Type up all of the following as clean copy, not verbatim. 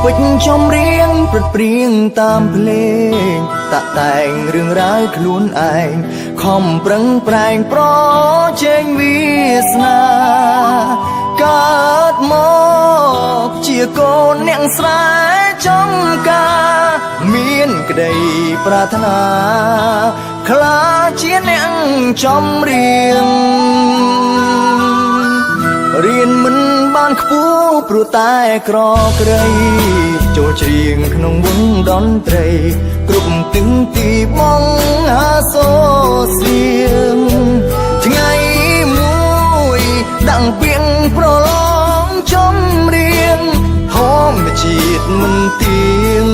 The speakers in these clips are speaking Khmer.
ពេចចំរៀងព្រឹត្តព្រៀងតាមភ្លេងតាក់តែងរឿងរ៉ាវខ្លួនឯងខំប្រឹងប្រែងប្រជែងវាសនាកើតមកជាកូនអ្នកស្រែចំការមានក្តីប្រាថ្នាខ្លាចជាអ្នកចំរៀងរៀនមិនបានខ្ពស់ព្រោះតែក្រក្រៃចូលច្រៀងក្នុងវង់តន្ត្រីគ្រប់ទិសទីបងហាសូសៀងថ្ងៃមួយដាក់ពីងប្រឡងចំរៀងហមជាតិមិនទៀង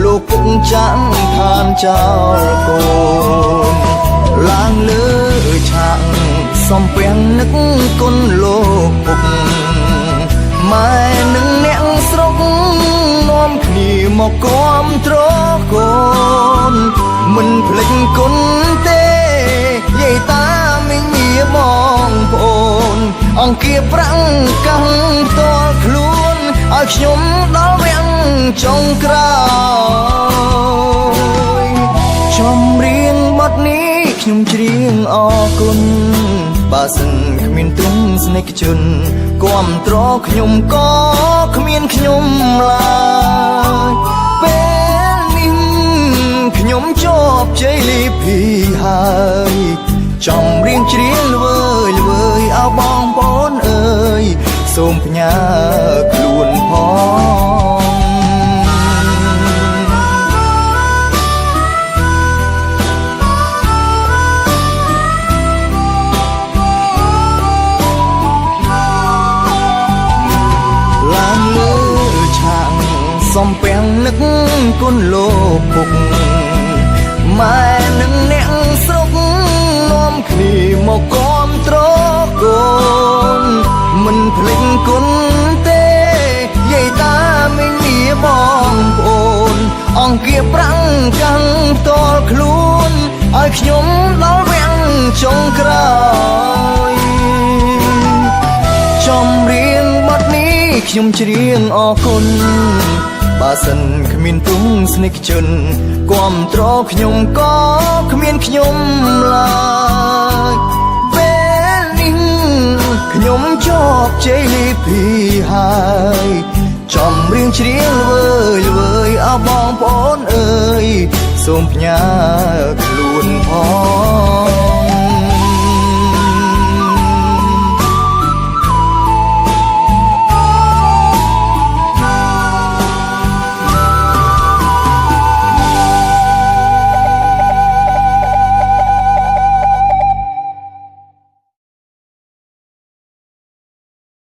លោកពុកចាំងឋានចោលកូនឡើងលើឆាកសំពាំងនឹកគុណលោកពុកម៉ែនឹងអ្នកស្រុកនាំគ្នាមកគាំទ្រកូនមិនភ្លេចគុណទេយាយតាមីងបងប្អូនអង្គាប្រាំងកាំងផ្ទាល់ខ្លួនឲ្យខ្ញុំដល់វាំងចុងក្រោយចំរៀងបទនេះខ្ញុំច្រៀងអរគុណបើសិនគ្មានទ្រង់ស្នេហ៍ជនគាំទ្រខ្ញុំក៏គ្មានខ្ញុំឡើយពេលនេះខ្ញុំជាប់ជ័យលីភីហើយចំរៀងច្រៀងល្វើយល្វើយអោបងប្អូនអើយសូមផ្ញើខ្លួនផងឡើងលើឆាកសំពាំងនឹកគុណលោកពុកម៉ែនឹងអ្នកស្រុកនាំគ្នាមកគាំទ្រកូនមិនភ្លេចគុណទេយាយតាមីងបងប្អូនអង្គាប្រាំងកាំងផ្ទាល់ខ្លួនឲ្យខ្ញុំដល់វាំងចុងក្រោយចំរៀងបទនេះខ្ញុំច្រៀងអរគុណបើសិនគ្មានទ្រង់ស្នេហ៍ជនគាំទ្រខ្ញុំក៏គ្មានខ្ញុំឡើយពេលនេះខ្ញុំជាប់ជ័យលីភីហើយចំរៀងច្រៀងល្វើយល្វើយអោបងប្អូនអើយសូមផ្ញើ